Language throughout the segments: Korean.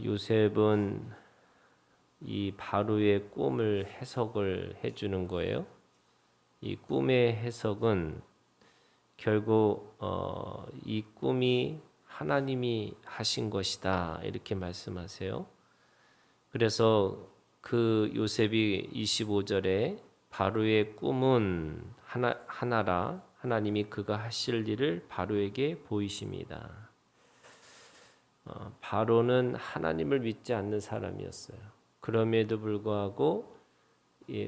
요셉은 이 바로의 꿈을 해석을 해주는 거예요. 이 꿈의 해석은 결국 이 꿈이 하나님이 하신 것이다 이렇게 말씀하세요. 그래서 그 요셉이 25절에 바로의 꿈은 하나라 하나님이 그가 하실 일을 바로에게 보이십니다. 바로는 하나님을 믿지 않는 사람이었어요. 그럼에도 불구하고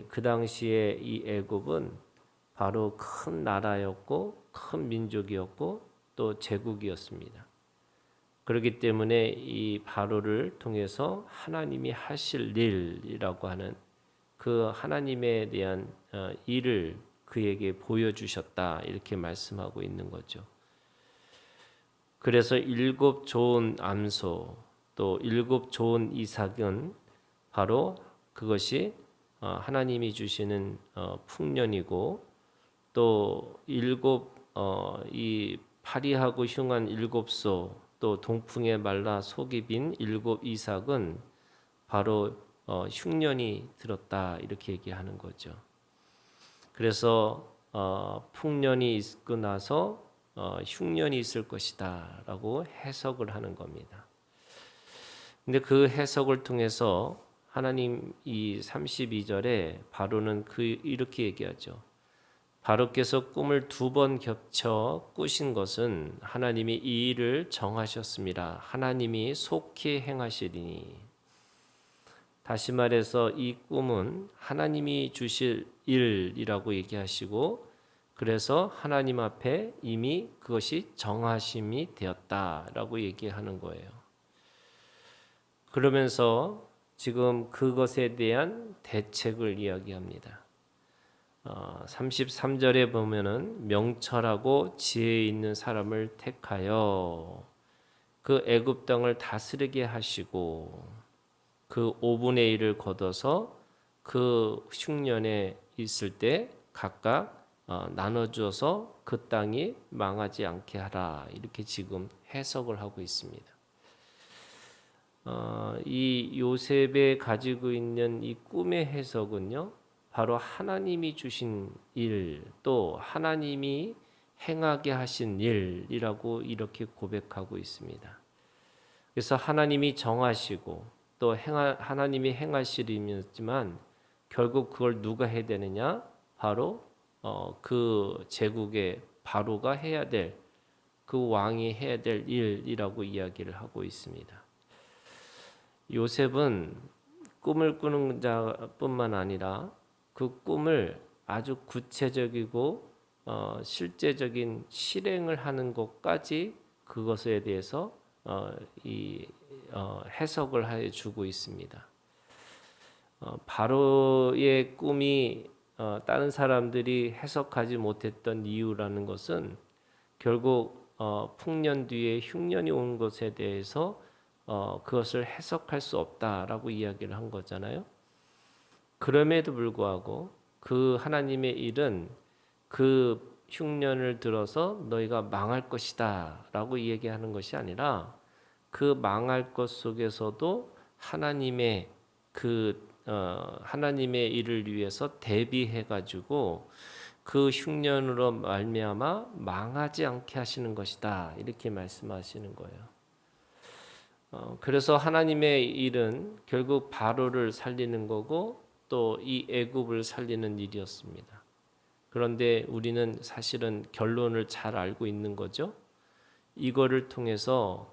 그 당시에 이 애굽은 바로 큰 나라였고 큰 민족이었고 또 제국이었습니다. 그렇기 때문에 이 바로를 통해서 하나님이 하실 일이라고 하는 그 하나님에 대한 일을 그에게 보여주셨다 이렇게 말씀하고 있는 거죠. 그래서 7 좋은 암소 또 7 좋은 이삭은 바로 그것이 하나님이 주시는 풍년이고 또 7 이 파리하고 흉한 7소 또 동풍에 말라 속이 빈 7 이삭은 바로 흉년이 들었다 이렇게 얘기하는 거죠. 그래서 풍년이 있고 나서 흉년이 있을 것이다 라고 해석을 하는 겁니다. 근데 그 해석을 통해서 하나님 이 32절에 바로는 이렇게 얘기하죠. 바로께서 꿈을 2번 겹쳐 꾸신 것은 하나님이 이 일을 정하셨습니다. 하나님이 속히 행하시리니. 다시 말해서 이 꿈은 하나님이 주실 일이라고 얘기하시고 그래서 하나님 앞에 이미 그것이 정하심이 되었다라고 얘기하는 거예요. 그러면서 지금 그것에 대한 대책을 이야기합니다. 33절에 보면은 명철하고 지혜 있는 사람을 택하여 그 애굽 땅을 다스리게 하시고 그 5분의 1을 거둬서 그 흉년에 있을 때 각각 나눠줘서 그 땅이 망하지 않게 하라 이렇게 지금 해석을 하고 있습니다. 이 요셉에 가지고 있는 이 꿈의 해석은요, 바로 하나님이 주신 일, 또 하나님이 행하게 하신 일이라고 이렇게 고백하고 있습니다. 그래서 하나님이 정하시고 또 하나님이 행하시리지만 결국 그걸 누가 해야 되느냐? 바로 그 제국의 바로가 해야 될, 그 왕이 해야 될 일이라고 이야기를 하고 있습니다. 요셉은 꿈을 꾸는 자뿐만 아니라 그 꿈을 아주 구체적이고 실제적인 실행을 하는 것까지 그것에 대해서 해석을 해주고 있습니다. 바로의 꿈이 다른 사람들이 해석하지 못했던 이유라는 것은 결국 풍년 뒤에 흉년이 온 것에 대해서 그것을 해석할 수 없다라고 이야기를 한 거잖아요. 그럼에도 불구하고 그 하나님의 일은 그 흉년을 들어서 너희가 망할 것이다 라고 얘기하는 것이 아니라 그 망할 것 속에서도 하나님의 하나님의 일을 위해서 대비해 가지고 그 흉년으로 말미암아 망하지 않게 하시는 것이다 이렇게 말씀하시는 거예요. 그래서 하나님의 일은 결국 바로를 살리는 거고 또 이 애굽을 살리는 일이었습니다. 그런데 우리는 사실은 결론을 잘 알고 있는 거죠. 이거를 통해서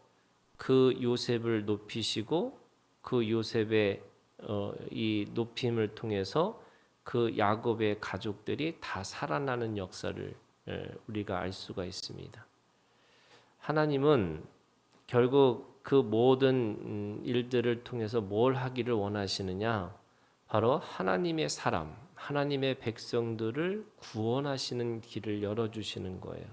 그 요셉을 높이시고 그 요셉의 이 높임을 통해서 그 야곱의 가족들이 다 살아나는 역사를 우리가 알 수가 있습니다. 하나님은 결국 그 모든 일들을 통해서 뭘 하기를 원하시느냐? 바로 하나님의 사람, 하나님의 백성들을 구원하시는 길을 열어주시는 거예요.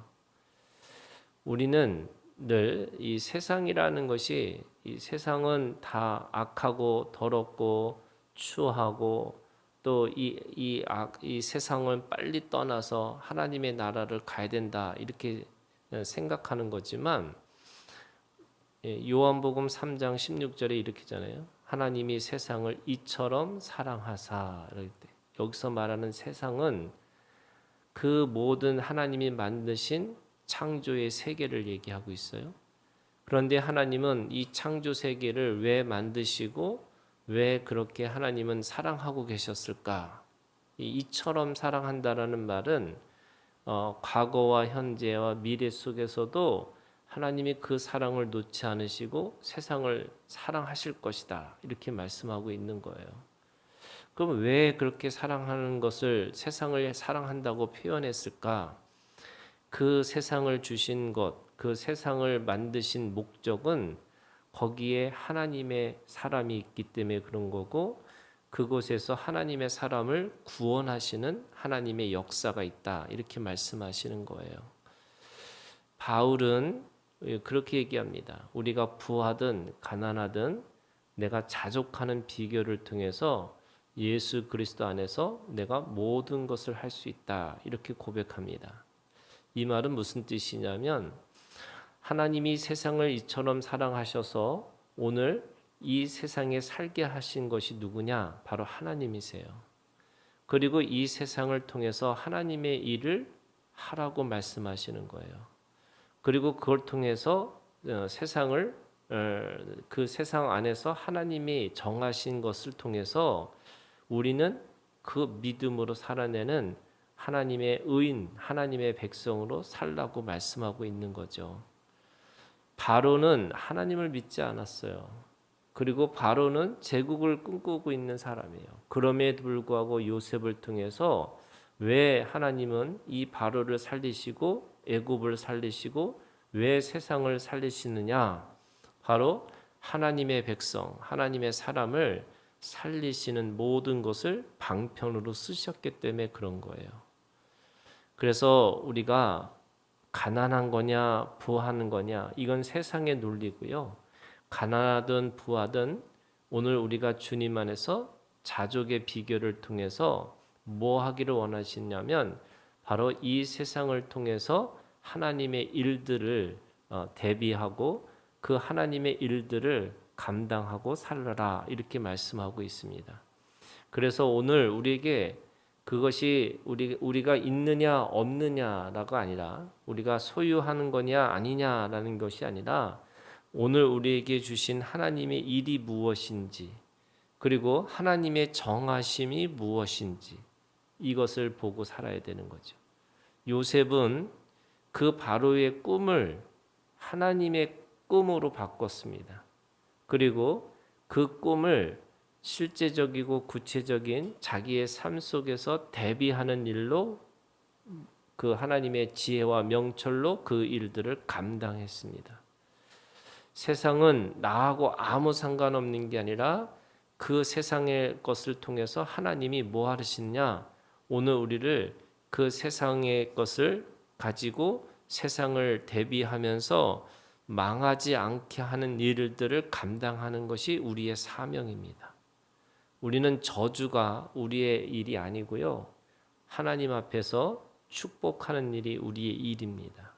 우리는 늘 이 세상이라는 것이 이 세상은 다 악하고 더럽고 추하고 또 이 세상을 빨리 떠나서 하나님의 나라를 가야 된다 이렇게 생각하는 거지만 요한복음 3장 16절에 이렇게잖아요. 하나님이 세상을 이처럼 사랑하사. 이럴 때 여기서 말하는 세상은 그 모든 하나님이 만드신 창조의 세계를 얘기하고 있어요. 그런데 하나님은 이 창조 세계를 왜 만드시고 왜 그렇게 하나님은 사랑하고 계셨을까? 이처럼 사랑한다라는 말은 과거와 현재와 미래 속에서도 하나님이 그 사랑을 놓지 않으시고 세상을 사랑하실 것이다. 이렇게 말씀하고 있는 거예요. 그럼 왜 그렇게 사랑하는 것을 세상을 사랑한다고 표현했을까? 그 세상을 주신 것, 그 세상을 만드신 목적은 거기에 하나님의 사람이 있기 때문에 그런 거고 그곳에서 하나님의 사람을 구원하시는 하나님의 역사가 있다. 이렇게 말씀하시는 거예요. 바울은 그렇게 얘기합니다. 우리가 부하든 가난하든 내가 자족하는 비결을 통해서 예수 그리스도 안에서 내가 모든 것을 할 수 있다. 이렇게 고백합니다. 이 말은 무슨 뜻이냐면 하나님이 세상을 이처럼 사랑하셔서 오늘 이 세상에 살게 하신 것이 누구냐? 바로 하나님이세요. 그리고 이 세상을 통해서 하나님의 일을 하라고 말씀하시는 거예요. 그리고 그걸 통해서 세상을 그 세상 안에서 하나님이 정하신 것을 통해서 우리는 그 믿음으로 살아내는 하나님의 의인, 하나님의 백성으로 살라고 말씀하고 있는 거죠. 바로는 하나님을 믿지 않았어요. 그리고 바로는 제국을 꿈꾸고 있는 사람이에요. 그럼에도 불구하고 요셉을 통해서 왜 하나님은 이 바로를 살리시고 애굽을 살리시고 왜 세상을 살리시느냐? 바로 하나님의 백성, 하나님의 사람을 살리시는 모든 것을 방편으로 쓰셨기 때문에 그런 거예요. 그래서 우리가 가난한 거냐 부하는 거냐 이건 세상의 논리고요. 가난하든 부하든 오늘 우리가 주님 안에서 자족의 비결을 통해서 뭐 하기를 원하시냐면 바로 이 세상을 통해서 하나님의 일들을 대비하고 그 하나님의 일들을 감당하고 살아라 이렇게 말씀하고 있습니다. 그래서 오늘 우리에게 그것이 우리가 있느냐 없느냐라가 아니라 우리가 소유하는 거냐 아니냐라는 것이 아니라 오늘 우리에게 주신 하나님의 일이 무엇인지 그리고 하나님의 정하심이 무엇인지 이것을 보고 살아야 되는 거죠. 요셉은 그 바로의 꿈을 하나님의 꿈으로 바꿨습니다. 그리고 그 꿈을 실제적이고 구체적인 자기의 삶 속에서 대비하는 일로 그 하나님의 지혜와 명철로 그 일들을 감당했습니다. 세상은 나하고 아무 상관없는 게 아니라 그 세상의 것을 통해서 하나님이 뭐 하시느냐? 오늘 우리를 그 세상의 것을 가지고 세상을 대비하면서 망하지 않게 하는 일들을 감당하는 것이 우리의 사명입니다. 우리는 저주가 우리의 일이 아니고요. 하나님 앞에서 축복하는 일이 우리의 일입니다.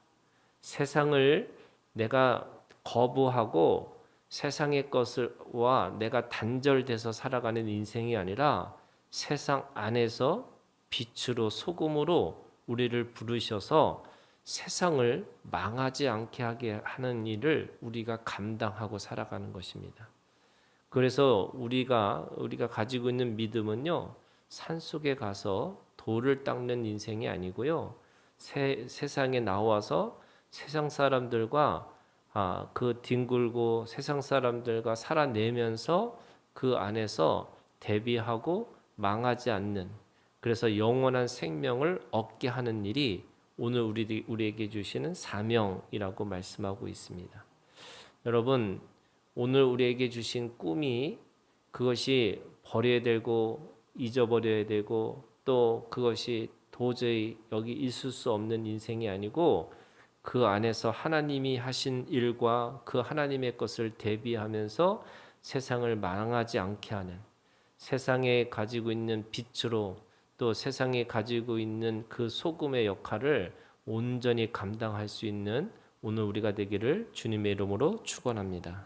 세상을 내가 거부하고 세상의 것과 내가 단절돼서 살아가는 인생이 아니라 세상 안에서 빛으로 소금으로 우리를 부르셔서 세상을 망하지 않게 하게 하는 일을 우리가 감당하고 살아가는 것입니다. 그래서 우리가 가지고 있는 믿음은요. 산속에 가서 돌을 닦는 인생이 아니고요. 세상에 나와서 세상 사람들과 그 뒹굴고 세상 사람들과 살아내면서 그 안에서 대비하고 망하지 않는 그래서 영원한 생명을 얻게 하는 일이 오늘 우리에게 주시는 사명이라고 말씀하고 있습니다. 여러분 오늘 우리에게 주신 꿈이 그것이 버려야 되고 잊어버려야 되고 또 그것이 도저히 여기 있을 수 없는 인생이 아니고 그 안에서 하나님이 하신 일과 그 하나님의 것을 대비하면서 세상을 망하지 않게 하는 세상에 가지고 있는 빛으로 또 세상에 가지고 있는 그 소금의 역할을 온전히 감당할 수 있는 오늘 우리가 되기를 주님의 이름으로 축원합니다.